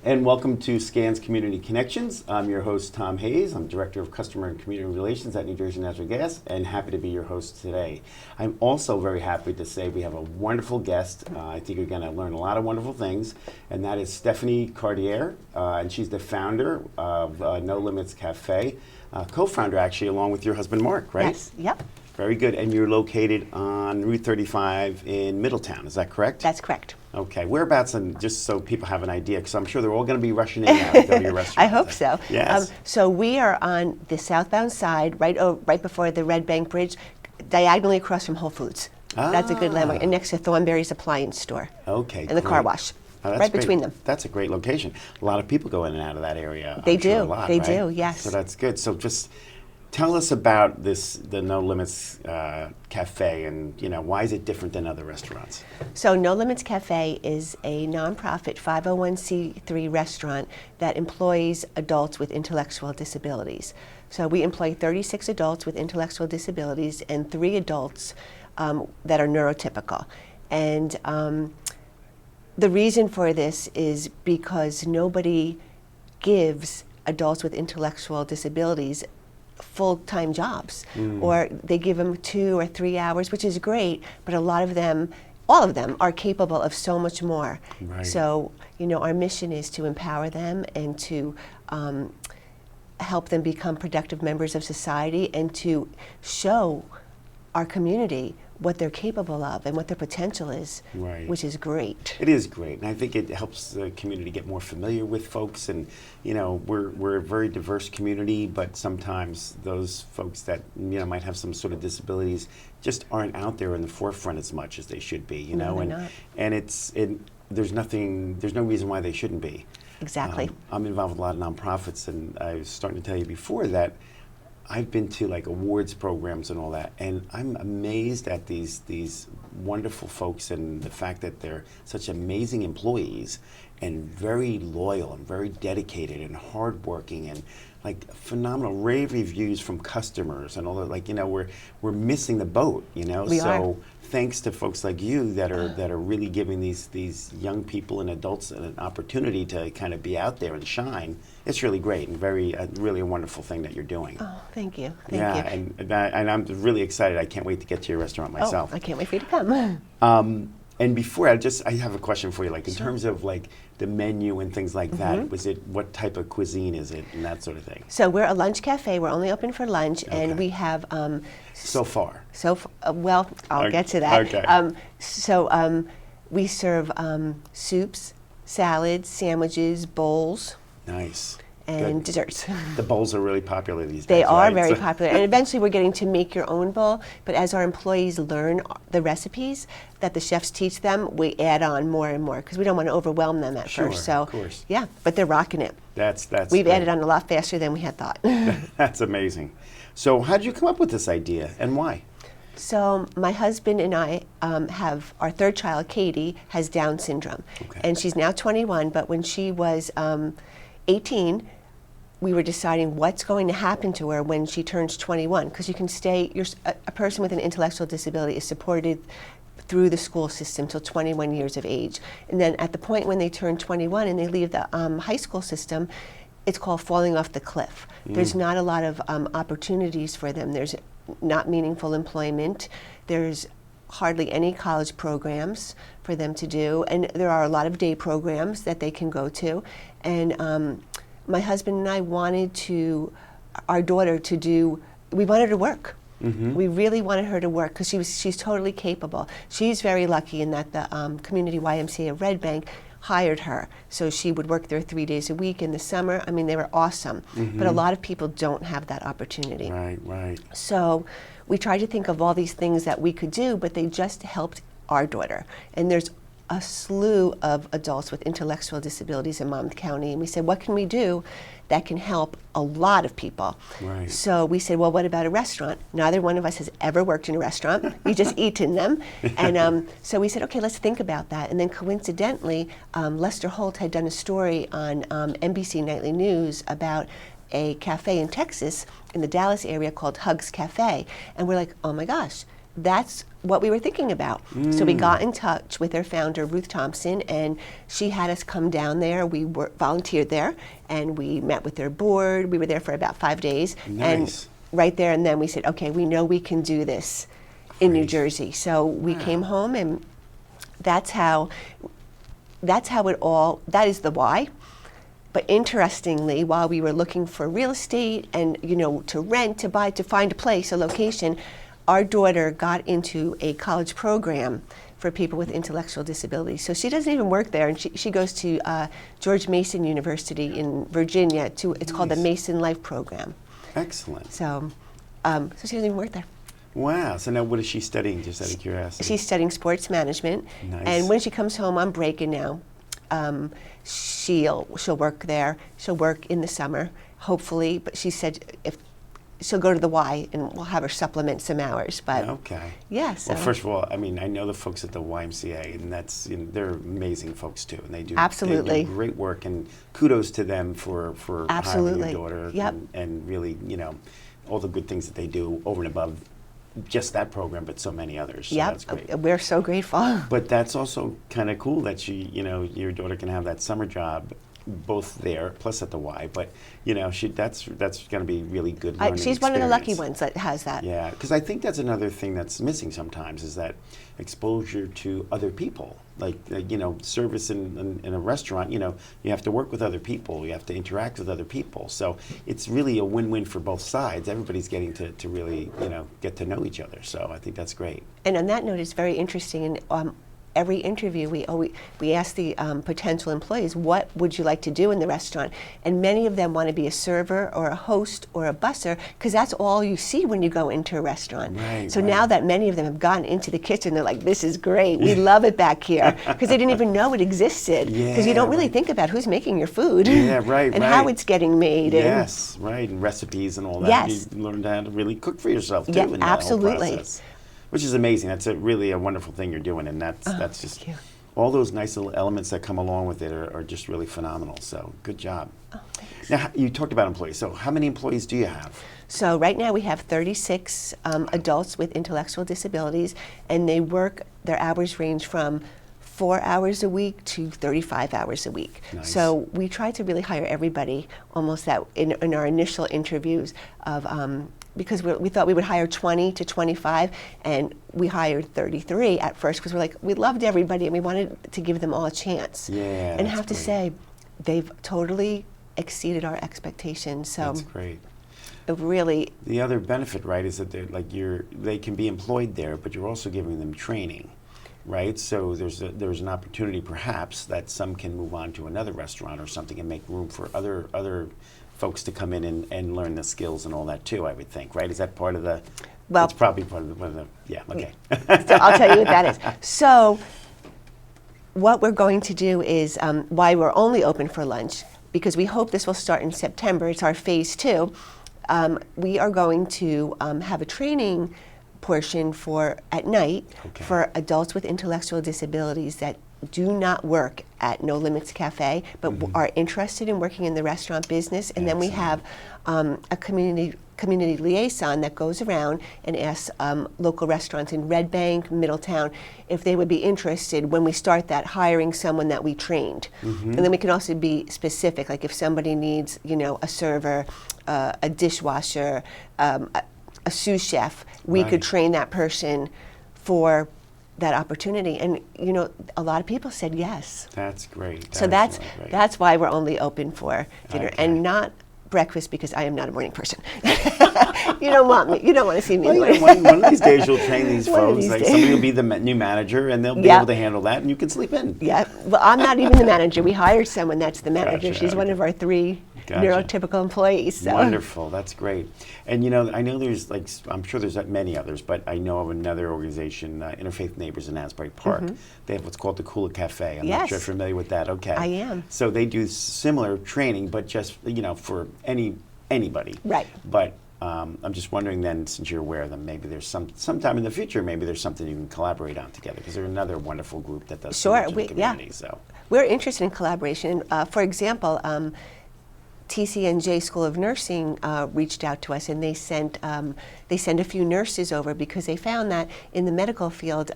and welcome to SCAN's Community Connections. I'm your host, Tom Hayes. I'm Director of Customer and Community Relations at New Jersey Natural Gas, and happy to be your host today. I'm also very happy to say we have a wonderful guest. I think you're going to learn a lot of wonderful things, and that is Stephanie Cartier, and she's the founder of No Limits Cafe, co-founder actually, along with your husband, Mark, right? Yes, yep. Very good, and you're located on Route 35 in Middletown, is that correct? That's correct. Okay, whereabouts, and just so people have an idea, because I'm sure they're all going to be rushing in now to go to your restaurant. I hope so. Yes. So we are on the southbound side, right before the Red Bank Bridge, diagonally across from Whole Foods. That's a good landmark, and next to Thornberry's Appliance Store. Okay, and the car wash, that's right great. between them. That's a great location. A lot of people go in and out of that area. They I'm sure do. a lot, They right? do. Yes. So that's good. So just tell us about the No Limits Cafe, and why is it different than other restaurants? So No Limits Cafe is a nonprofit 501c3 restaurant that employs adults with intellectual disabilities. So we employ 36 adults with intellectual disabilities and 3 adults that are neurotypical. And the reason for this is because nobody gives adults with intellectual disabilities full-time jobs, or they give them 2 or 3 hours, which is great, but a lot of them, all of them, are capable of so much more. Right. So, our mission is to empower them and to help them become productive members of society and to show our community what they're capable of and what their potential is, Right. which is great. It is great, and I think it helps the community get more familiar with folks. And we're a very diverse community, but sometimes those folks that might have some sort of disabilities just aren't out there in the forefront as much as they should be. No, they're not. And there's no reason why they shouldn't be. Exactly. I'm involved with a lot of nonprofits, and I was starting to tell you before that I've been to like awards programs and all that, and I'm amazed at these wonderful folks and the fact that they're such amazing employees and very loyal and very dedicated and hardworking and like phenomenal rave reviews from customers and all that. Like we're missing the boat. We are. Thanks to folks like you that are really giving these young people and adults an opportunity to kind of be out there and shine. It's really great and really a wonderful thing that you're doing. Oh, thank you. Thank you. And I'm really excited. I can't wait to get to your restaurant myself. Oh, I can't wait for you to come. And before, I have a question for you. Like in terms of like the menu and things like that, what type of cuisine is it and that sort of thing? So we're a lunch cafe. We're only open for lunch, and we have so far. Well, I'll get to that. Okay. We serve soups, salads, sandwiches, bowls. Nice. And Good. desserts. The bowls are really popular these days. They are right? very popular, and eventually we're getting to make your own bowl. But as our employees learn the recipes that the chefs teach them, we add on more and more because we don't want to overwhelm them at first. So, of course. Yeah, but they're rocking it. That's We've great. added on a lot faster than we had thought. That's amazing. So how did you come up with this idea and why? So my husband and I have our 3rd child, Katie, has Down syndrome. Okay. And she's now 21, but when she was 18, we were deciding what's going to happen to her when she turns 21, because you can a person with an intellectual disability is supported through the school system till 21 years of age. And then at the point when they turn 21 and they leave the high school system, it's called falling off the cliff. There's not a lot of opportunities for them. There's not meaningful employment. There's hardly any college programs for them to do, and there are a lot of day programs that they can go to. And my husband and I wanted our daughter we wanted her to work. We really wanted her to work because she's totally capable. She's very lucky in that the community YMCA of Red Bank hired her. So she would work there 3 days a week in the summer. I mean, they were awesome. But a lot of people don't have that opportunity. Right. So we tried to think of all these things that we could do, but they just helped our daughter. And there's a slew of adults with intellectual disabilities in Monmouth County, and we said, what can we do that can help a lot of people? Right. So we said, well, what about a restaurant? Neither one of us has ever worked in a restaurant. We just eat in them. And so we said, okay, let's think about that. And then coincidentally, Lester Holt had done a story on NBC Nightly News about a cafe in Texas in the Dallas area called Hugs Cafe. And we're like, oh my gosh, that's what we were thinking about. So we got in touch with their founder, Ruth Thompson, and she had us come down there. We volunteered there, and we met with their board. We were there for about 5 days. Nice. And right there and then we said, okay, we know we can do this in New Great. Jersey. So we came home, and that's how it all, that is the why. But interestingly, while we were looking for real estate and, to rent, to buy, to find a place, a location, our daughter got into a college program for people with intellectual disabilities. So she doesn't even work there, and she goes to George Mason University in Virginia. It's called the Mason Life Program. Excellent. So she doesn't even work there. Wow. So now what is she studying, just out of curiosity? She's studying sports management. Nice. And when she comes home on break and now, she'll work there. She'll work in the summer, hopefully. But she said if she'll go to the Y, and we'll have her supplement some hours. But okay. yeah. So. Well, first of all, I mean, I know the folks at the YMCA, and that's they're amazing folks too, and they do Absolutely. they do great work. And kudos to them for hiring your daughter, Yep. and really, all the good things that they do over and above just that program, but so many others. So that's great. We're so grateful. But that's also kind of cool that your daughter can have that summer job, both there plus at the Y. But that's going to be really good learning She's one of the lucky experience. ones that has that. Yeah, because I think that's another thing that's missing sometimes is that exposure to other people. Like service in a restaurant. You have to work with other people. You have to interact with other people. So it's really a win-win for both sides. Everybody's getting to really get to know each other. So I think that's great. And on that note, it's very interesting. And every interview, we ask the potential employees, what would you like to do in the restaurant? And many of them want to be a server or a host or a busser, because that's all you see when you go into a restaurant. Right, so right. now that many of them have gotten into the kitchen, they're like, this is great. We love it back here, because they didn't even know it existed. Because you don't really think about who's making your food. Yeah, right, and how it's getting made. Yes, right, and recipes and all that. Yes. You learn how to really cook for yourself too. Yeah, in that whole absolutely. process. Which is amazing. That's really a wonderful thing you're doing, and that's just thank you. all those nice little elements that come along with it are just really phenomenal. So good job. Oh, thanks. Now you talked about employees. So how many employees do you have? So right now we have 36 adults with intellectual disabilities, and their hours range from 4 hours a week to 35 hours a week. Nice. So we try to really hire everybody almost that in our initial interviews of because we thought we would hire 20 to 25, and we hired 33 at first because we loved everybody and we wanted to give them all a chance. Yeah, and I that's have to great. say, they've totally exceeded our expectations. So That's great. it really, The other benefit, right, is that they can be employed there, but you're also giving them training, right? So there's an opportunity perhaps that some can move on to another restaurant or something and make room for other folks to come in and learn the skills and all that too, I would think, right? Is that part of the, Well- it's probably part of the, yeah, okay. so I'll tell you what that is. So what we're going to do is why we're only open for lunch, because we hope this will start in September. It's our phase 2. We are going to have a training portion at night Okay. for adults with intellectual disabilities that do not work at No Limits Cafe, but are interested in working in the restaurant business. And then we have a community liaison that goes around and asks local restaurants in Red Bank, Middletown, if they would be interested when we start that hiring someone that we trained. And then we can also be specific, like if somebody needs, a server, a dishwasher, a sous chef, we Right. could train that person for that opportunity. And a lot of people said yes. That's great. So That is really great. that's why we're only open for dinner Okay. and not breakfast, because I am not a morning person. You don't want me. You don't want to see me in the Well, morning. one of these days you'll train these One of folks. these Like days. somebody will be the new manager, and they'll be Yeah. able to handle that, and you can sleep in. Yeah, well, I'm not even the manager. We hired someone that's the manager. Gotcha, She's one okay. of our 3 Gotcha. neurotypical employees. So. Wonderful, that's great. And I know there's I'm sure there's many others, but I know of another organization, Interfaith Neighbors in Asbury Park. They have what's called the Kula Cafe. I'm not Yes. sure if you're familiar with that. Okay. I am. So they do similar training, but just for anybody. Right. But I'm just wondering then, since you're aware of them, maybe there's sometime in the future, maybe there's something you can collaborate on together, because they're another wonderful group that does so Sure, much in the yeah. community. So. We're interested in collaboration. For example, TCNJ School of Nursing reached out to us, and they sent a few nurses over because they found that in the medical field,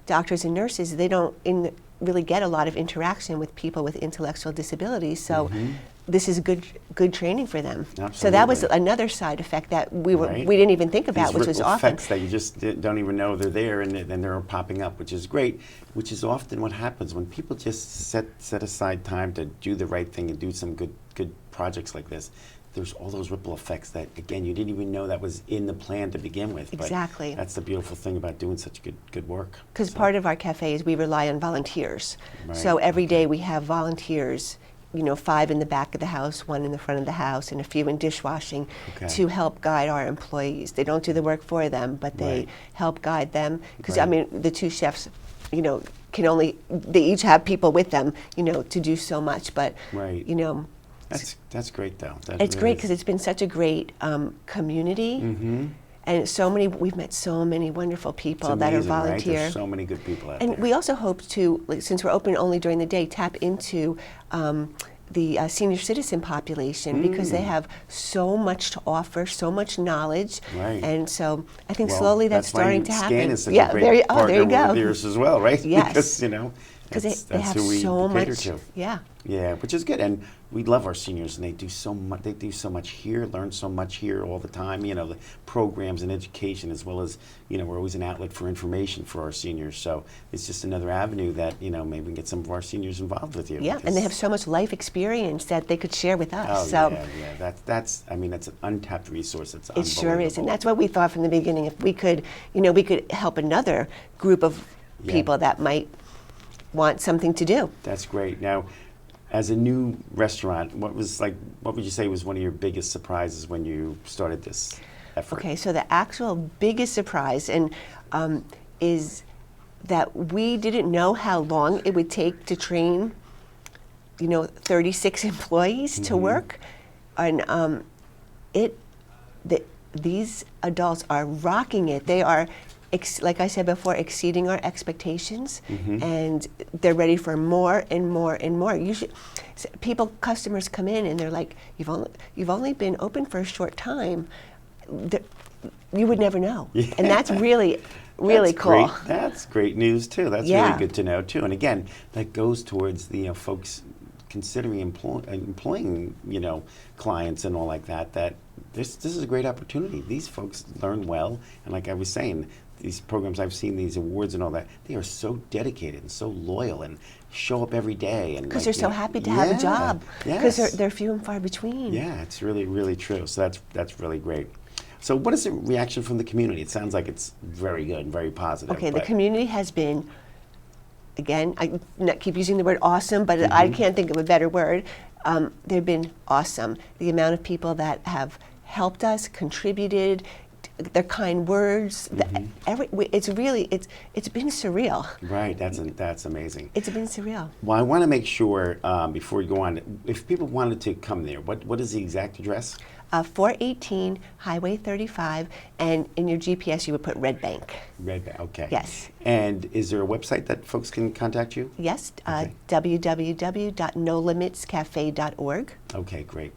doctors and nurses, they don't really get a lot of interaction with people with intellectual disabilities. So this is good training for them. Absolutely. So that was another side effect that we didn't even think about, These which was ripple often effects that you just don't even know they're there, and then they're popping up, which is great. Which is often what happens when people just set aside time to do the right thing and do some good projects like this. There's all those ripple effects that, again, you didn't even know that was in the plan to begin with. Exactly. But that's the beautiful thing about doing such good work. Because part of our cafe is we rely on volunteers. Right. So every day we have volunteers, 5 in the back of the house, 1 in the front of the house, and a few in dishwashing to help guide our employees. They don't do the work for them, but they help guide them. Because, I mean, the 2 chefs, they each have people with them, to do so much. But, That's great, though. It's great because it's been such a great community. And we've met so many wonderful people that are volunteer. Right? There's so many good people out there. And we also hope to, since we're open only during the day, tap into the senior citizen population because they have so much to offer, so much knowledge. Right. And so I think slowly that's starting to happen. Scan is such a great partner there you go. with yours as well, right? Yes. Because they have who we so cater much. to. Yeah, which is good, and we love our seniors, and they do so much. They do so much here, learn so much here all the time. The programs and education, as well as we're always an outlet for information for our seniors. So it's just another avenue that maybe we can get some of our seniors involved with you. Yeah, and they have so much life experience that they could share with us. Oh so yeah. That's an untapped resource. It sure is, and that's what we thought from the beginning. If we could, we could help another group of people that might want something to do. That's great. Now, as a new restaurant, what would you say was one of your biggest surprises when you started this effort? Okay, so the actual biggest surprise is that we didn't know how long it would take to train 36 employees to work, and these adults are rocking it. They are, like I said before, exceeding our expectations, and they're ready for more and more and more. Usually, customers come in and they're like, "You've only been open for a short time. You would never know," and that's really cool. That's great news too. That's really good to know too. And again, that goes towards the folks considering employing clients and all like that. That this is a great opportunity. These folks learn well, and like I was saying, these programs I've seen, these awards and all that, they are so dedicated and so loyal and show up every day. And because they're so happy to have a job. Because they're few and far between. Yeah, it's really, really true. So that's really great. So what is the reaction from the community? It sounds like it's very good and very positive. Okay, the community has been, again, I keep using the word awesome, but I can't think of a better word. They've been awesome. The amount of people that have helped us, contributed, their kind words. It's been surreal. Right, that's amazing. It's been surreal. Well, I want to make sure before you go on, if people wanted to come there, what is the exact address? 418 Highway 35, and in your GPS you would put Red Bank. Red Bank, okay. Yes. And is there a website that folks can contact you? Yes, www.nolimitscafe.org. Okay, great.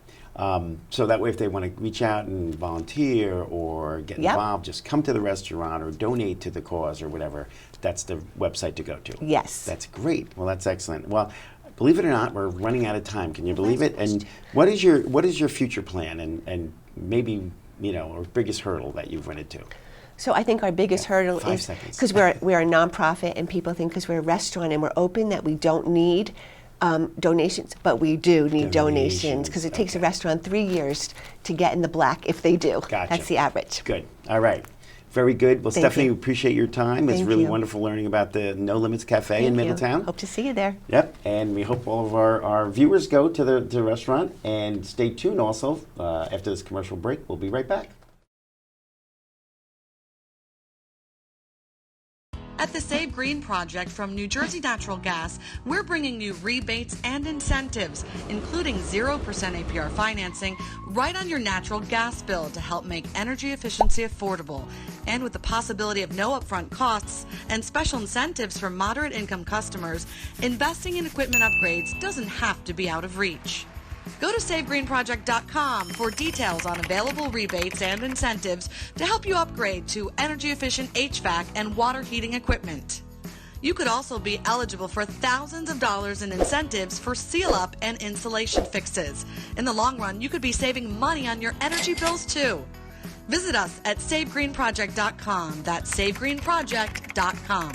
So that way if they want to reach out and volunteer or get involved, just come to the restaurant or donate to the cause or whatever, that's the website to go to. Yes. That's great. Well, that's excellent. Well, believe it or not, we're running out of time. Can you believe it? And what is your future plan and maybe, our biggest hurdle that you've run into? So I think our biggest hurdle is because we're a nonprofit and people think because we're a restaurant and we're open that we don't need donations, but we do need donations because it takes a restaurant 3 years to get in the black if they do. Gotcha. That's the average. Good. All right. Very good. Well, Stephanie, we appreciate your time. It's really wonderful learning about the No Limits Cafe in Middletown. Hope to see you there. Yep. And we hope all of our viewers go to the restaurant. And stay tuned also. After this commercial break, we'll be right back. At the Save Green Project from New Jersey Natural Gas, we're bringing you rebates and incentives, including 0% APR financing, right on your natural gas bill to help make energy efficiency affordable. And with the possibility of no upfront costs and special incentives for moderate income customers, investing in equipment upgrades doesn't have to be out of reach. Go to SaveGreenProject.com for details on available rebates and incentives to help you upgrade to energy-efficient HVAC and water heating equipment. You could also be eligible for thousands of dollars in incentives for seal-up and insulation fixes. In the long run, you could be saving money on your energy bills too. Visit us at SaveGreenProject.com. That's SaveGreenProject.com.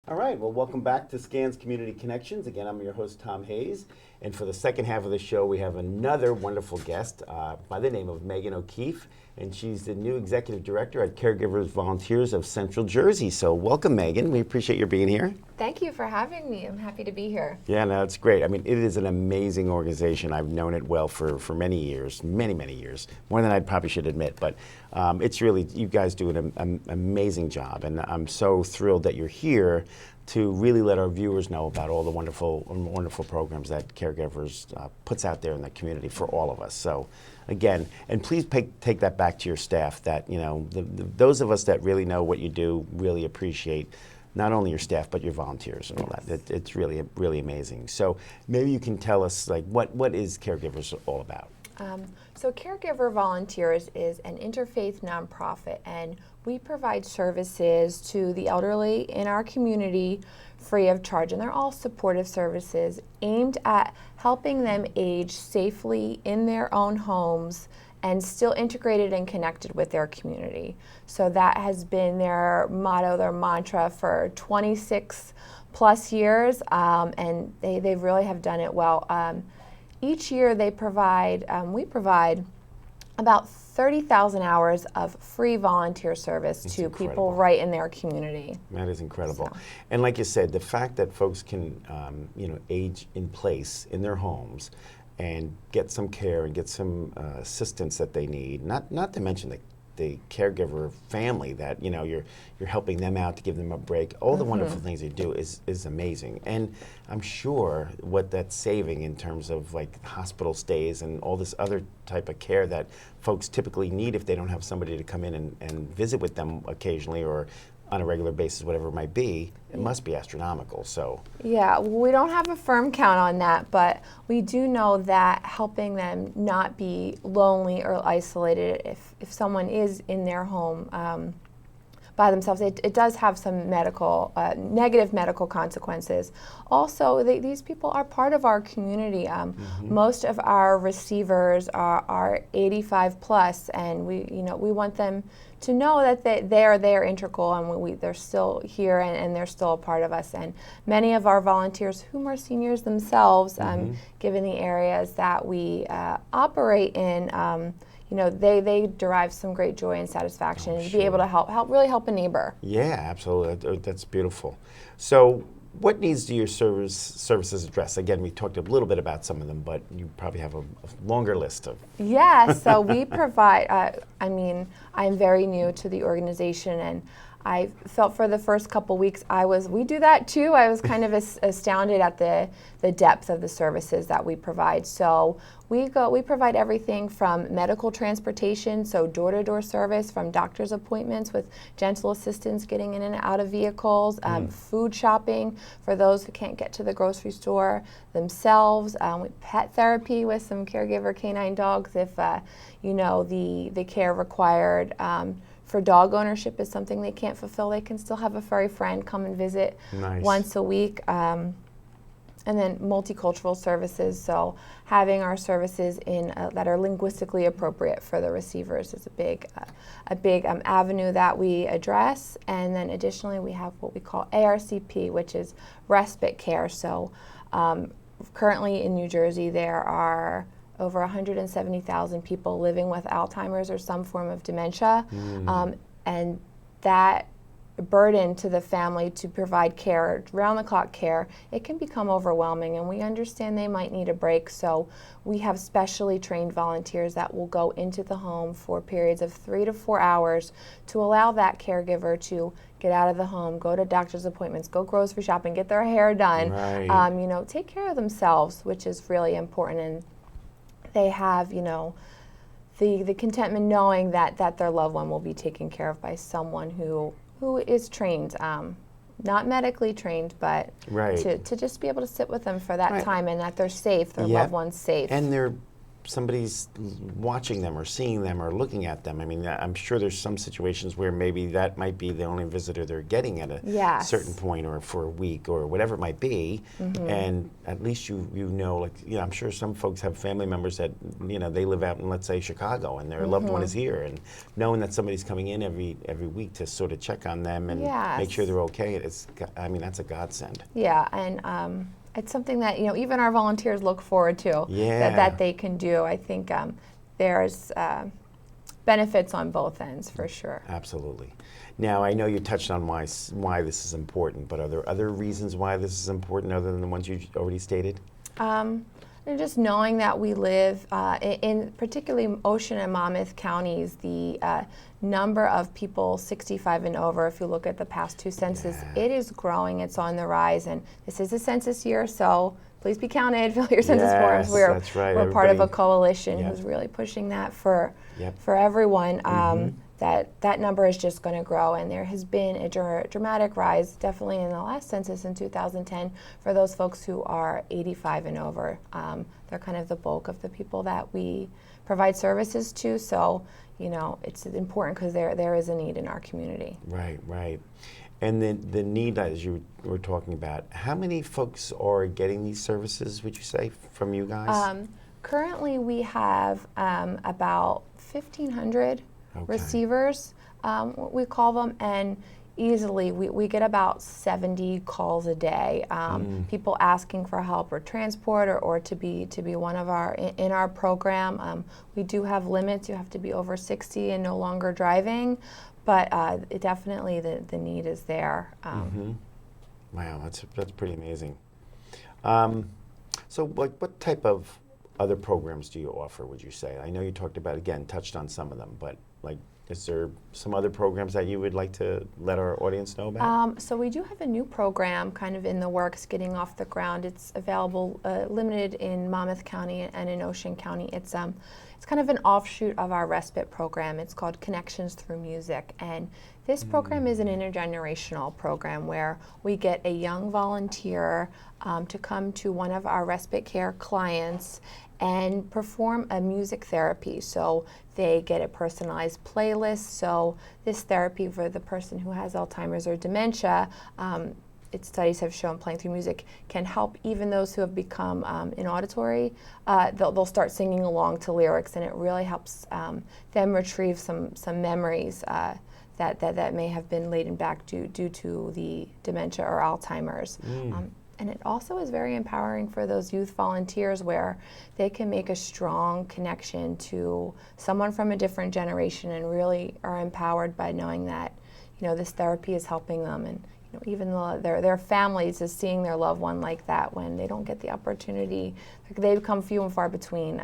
All right, well, welcome back to Scans Community Connections. Again, I'm your host, Tom Hayes. And for the second half of the show, we have another wonderful guest by the name of Megan O'Keefe. And she's the new executive director at Caregivers Volunteers of Central Jersey. So welcome, Megan. We appreciate your being here. Thank you for having me. I'm happy to be here. Yeah, no, it's great. I mean, it is an amazing organization. I've known it well for many years, many years, more than I probably should admit. But it's really, you guys do an amazing job. And I'm so thrilled that you're here to really let our viewers know about all the wonderful programs that Caregivers puts out there in the community for all of us. So again, and please take that back to your staff, that, you know, those of us that really know what you do really appreciate not only your staff but your volunteers and all that. It's really amazing. So maybe you can tell us, like, what is Caregivers all about? So Caregiver Volunteers is an interfaith nonprofit, and we provide services to the elderly in our community free of charge. And they're all supportive services aimed at helping them age safely in their own homes and still integrated and connected with their community. So that has been their motto, their mantra for 26 plus years, and they really have done it well. Each year we provide about 30,000 hours of free volunteer service That's to incredible. People right in their community. That is incredible. So. And like you said, the fact that folks can age in place in their homes and get some care and get some assistance that they need, not to mention the caregiver family that, you know, you're helping them out to give them a break. All the wonderful things you do is amazing. And I'm sure what that's saving in terms of, like, hospital stays and all this other type of care that folks typically need if they don't have somebody to come in and visit with them occasionally or on a regular basis, whatever it might be, it must be astronomical. So Yeah, we don't have a firm count on that, but we do know that helping them not be lonely or isolated if someone is in their home by themselves, it does have some negative medical consequences. Also, these people are part of our community. Most of our receivers are 85 plus, and we want them to know that they're integral, and they're still here and they're still a part of us. And many of our volunteers, whom are seniors themselves, given the areas that we operate in, they derive some great joy and satisfaction to be able to really help a neighbor. yeah, absolutely. That's beautiful. So what needs do your services address? Again, we talked a little bit about some of them, but you probably have a longer list of. Yeah, so we provide, I'm very new to the organization, and I felt for the first couple weeks we do that too. I was kind of astounded at the depth of the services that we provide. So we provide everything from medical transportation, so door-to-door service, from doctor's appointments with gentle assistance getting in and out of vehicles, food shopping for those who can't get to the grocery store themselves, pet therapy with some caregiver canine dogs if the care required. For dog ownership is something they can't fulfill, they can still have a furry friend come and visit once a week. And then multicultural services, so having our services that are linguistically appropriate for the receivers is a big avenue that we address. And then additionally, we have what we call ARCP, which is respite care. So currently in New Jersey, there are over 170,000 people living with Alzheimer's or some form of dementia, and that burden to the family to provide care, round-the-clock care, it can become overwhelming, and we understand they might need a break. So we have specially trained volunteers that will go into the home for periods of 3 to 4 hours to allow that caregiver to get out of the home, go to doctor's appointments, go grocery shopping, get their hair done, take care of themselves, which is really important. And they have, the contentment knowing that their loved one will be taken care of by someone who is trained not medically trained, but Right. to just be able to sit with them for that Right. time and that they're safe, their Yep. loved one's safe. And somebody's watching them or seeing them or looking at them. I mean, I'm sure there's some situations where maybe that might be the only visitor they're getting at a Yes. certain point or for a week or whatever it might be. And at least you know, like, I'm sure some folks have family members that, they live out in, let's say, Chicago, and their loved one is here. And knowing that somebody's coming in every week to sort of check on them and make sure Yes. they're okay, that's a godsend. Yeah, and it's something that even our volunteers look forward to. Yeah. That they can do. I think there's benefits on both ends for sure. Absolutely. Now, I know you touched on why this is important, but are there other reasons why this is important other than the ones you already stated? And just knowing that we live in particularly Ocean and Monmouth counties, the number of people 65 and over, if you look at the past two census, it is growing, it's on the rise, and this is a census year, so please be counted, fill your census forms. That's right. We're part of a Everybody- coalition Yep. who's really pushing that for Yep. everyone. That number is just going to grow, and there has been a dramatic rise, definitely in the last census in 2010, for those folks who are 85 and over. They're kind of the bulk of the people that we provide services to, so it's important because there is a need in our community. Right, right. And the need, as you were talking about, how many folks are getting these services, would you say, from you guys? Currently, we have about 1,500 receivers, we call them, and easily we get about 70 calls a day. People asking for help or transport or to be one of in our program. We do have limits. You have to be over 60 and no longer driving, but definitely the need is there. Wow, that's pretty amazing. So what type of other programs do you offer, would you say? I know you touched on some of them, but is there some other programs that you would like to let our audience know about? So we do have a new program kind of in the works, getting off the ground. It's available, limited in Monmouth County and in Ocean County. It's kind of an offshoot of our respite program. It's called Connections Through Music, and this program is an intergenerational program where we get a young volunteer to come to one of our respite care clients and perform a music therapy. So they get a personalized playlist. So this therapy for the person who has Alzheimer's or dementia, studies have shown playing through music can help even those who have become inauditory. They'll start singing along to lyrics, and it really helps them retrieve some memories that may have been laden back due to the dementia or Alzheimer's. And it also is very empowering for those youth volunteers where they can make a strong connection to someone from a different generation and really are empowered by knowing that, this therapy is helping them. And even though their families is seeing their loved one like that when they don't get the opportunity, they become few and far between.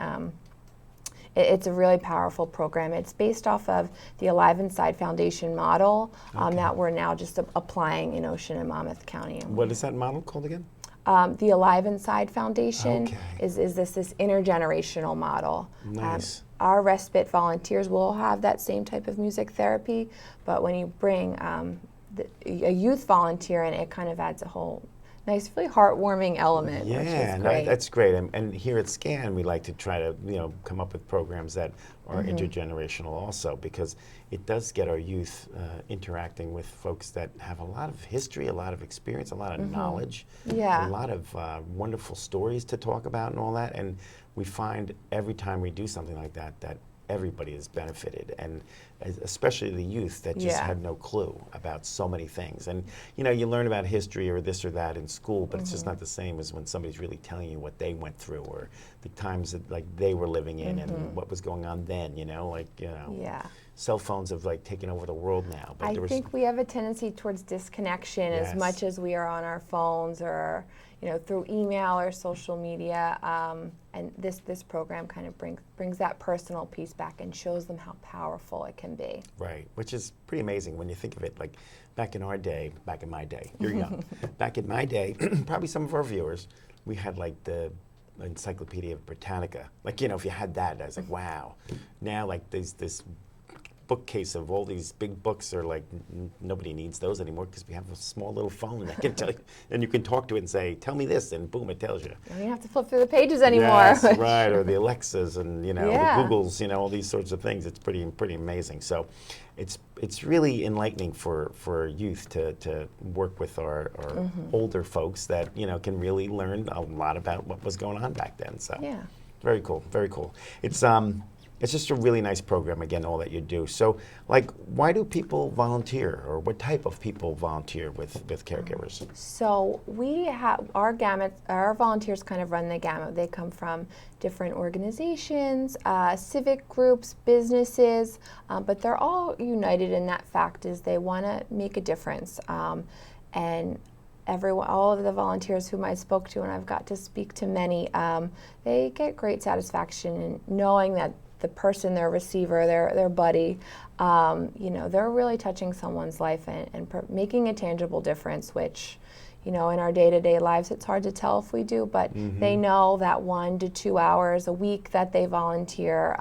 It's a really powerful program. It's based off of the Alive Inside Foundation model that we're now just applying in Ocean and Monmouth County. What is that model called again? The Alive Inside Foundation Okay. is this intergenerational model. Nice. Our respite volunteers will have that same type of music therapy, but when you bring a youth volunteer in, it kind of adds a whole nice, really heartwarming element, which is great. That's great. And here at SCAN, we like to try to, come up with programs that are intergenerational also, because it does get our youth interacting with folks that have a lot of history, a lot of experience, a lot of knowledge, Yeah. a lot of wonderful stories to talk about and all that. And we find every time we do something like that, that everybody is benefited, and especially the youth that just had no clue about so many things. And you learn about history or this or that in school, but it's just not the same as when somebody's really telling you what they went through or the times that they were living in and what was going on then. Yeah. Cell phones have taken over the world now. But I think we have a tendency towards disconnection as Yes. much as we are on our phones or through email or social media. And this program kind of brings that personal piece back and shows them how powerful it can be. Right, which is pretty amazing when you think of it. Like back in my day, you're young. Back in my day, probably some of our viewers, we had the Encyclopedia Britannica. If you had that, I was like, wow. Now there's this bookcase of all these big books are like, nobody needs those anymore because we have a small little phone that can tell you, and you can talk to it and say, tell me this, and boom, it tells you. You don't have to flip through the pages anymore. Yes, right, or the Alexas and, you know, Yeah. the Googles, you know, all these sorts of things. It's pretty amazing. So it's really enlightening for youth to work with our older folks that, you know, can really learn a lot about what was going on back then. So Yeah. very cool, very cool. It's just a really nice program, again, all that you do. So, like, why do people volunteer, or what type of people volunteer with caregivers? So we have our gamut. Our volunteers kind of run the gamut. They come from different organizations, civic groups, businesses, but they're all united in that fact is they want to make a difference. And everyone, all of the volunteers whom I spoke to, and I've got to speak to many, they get great satisfaction in knowing that the person, their receiver, their buddy, you know, they're really touching someone's life and making a tangible difference, which, you know, in our day-to-day lives, it's hard to tell if we do, but they know that 1 to 2 hours a week that they volunteer,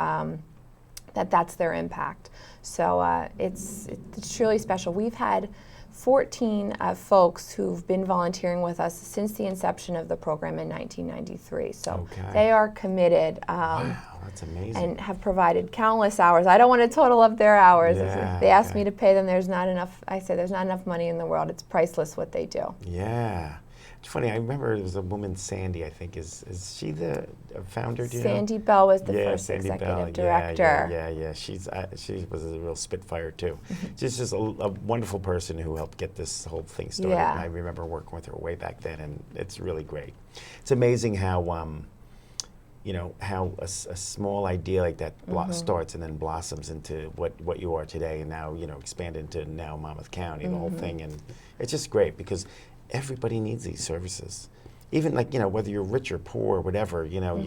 that's their impact. So it's truly special. We've had 14 folks who've been volunteering with us since the inception of the program in 1993. So they are committed. Wow, that's amazing. And have provided countless hours. I don't want to total up their hours. Yeah, If they ask me to pay them, there's not enough. I say there's not enough money in the world. It's priceless what they do. Yeah. It's funny, I remember there was a woman, Sandy, I think. Is she the founder, do you know? Sandy Bell was the Yeah, first Sandy executive Bell. director. Yeah. she was a real spitfire too. She's just a wonderful person who helped get this whole thing started. Yeah. And I remember working with her way back then, and it's really great. It's amazing how you know, how a small idea like that starts and then blossoms into what you are today, and now, you know, expand into now Monmouth County, the whole thing, and it's just great because everybody needs these services. Even, like, you know, whether you're rich or poor or whatever, you know,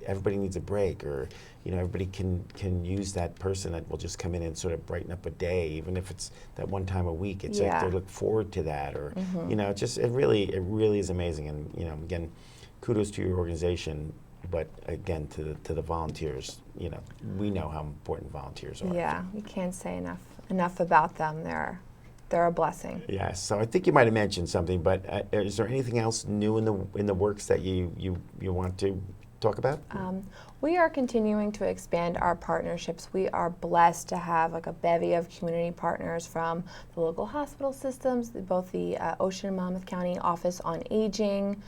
everybody needs a break, or, you know, everybody can use that person that will just come in and sort of brighten up a day, even if it's that one time a week. It's like they look forward to that, or, you know, it really is amazing. And, you know, again, kudos to your organization, but again, to the volunteers. You know, we know how important volunteers are. Yeah, you can't say enough about them. They're a blessing. Yes. So I think you might have mentioned something, but is there anything else new in the works that you want to talk about? We are continuing to expand our partnerships. We are blessed to have like a bevy of community partners from the local hospital systems, both the Ocean and Monmouth County Office on Aging,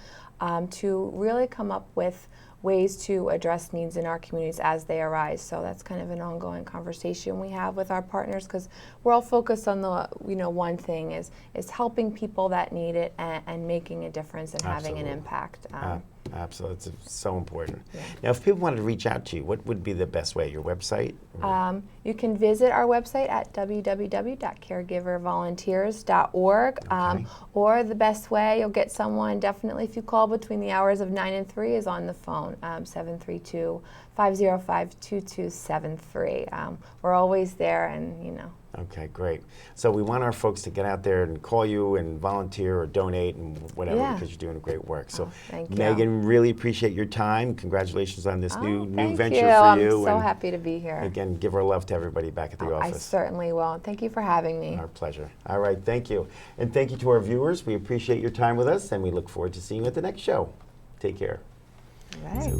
to really come up with ways to address needs in our communities as they arise. So that's kind of an ongoing conversation we have with our partners, because we're all focused on the, you know, one thing is helping people that need it and making a difference and having an impact. Absolutely, it's so important. Yeah. Now, if people wanted to reach out to you, what would be the best way? Your website? You can visit our website at www.caregivervolunteers.org, or the best way, you'll get someone definitely if you call between the hours of 9 and 3 is on the phone, 732-505-2273. We're always there, and, you know. Okay, great. So we want our folks to get out there and call you and volunteer or donate and whatever, because you're doing great work. So, thank you. Megan, really appreciate your time. Congratulations on this new venture for you. I'm so happy to be here. Again, give our love to everybody back at the office. I certainly will. Thank you for having me. Our pleasure. All right, thank you. And thank you to our viewers. We appreciate your time with us, and we look forward to seeing you at the next show. Take care. All right.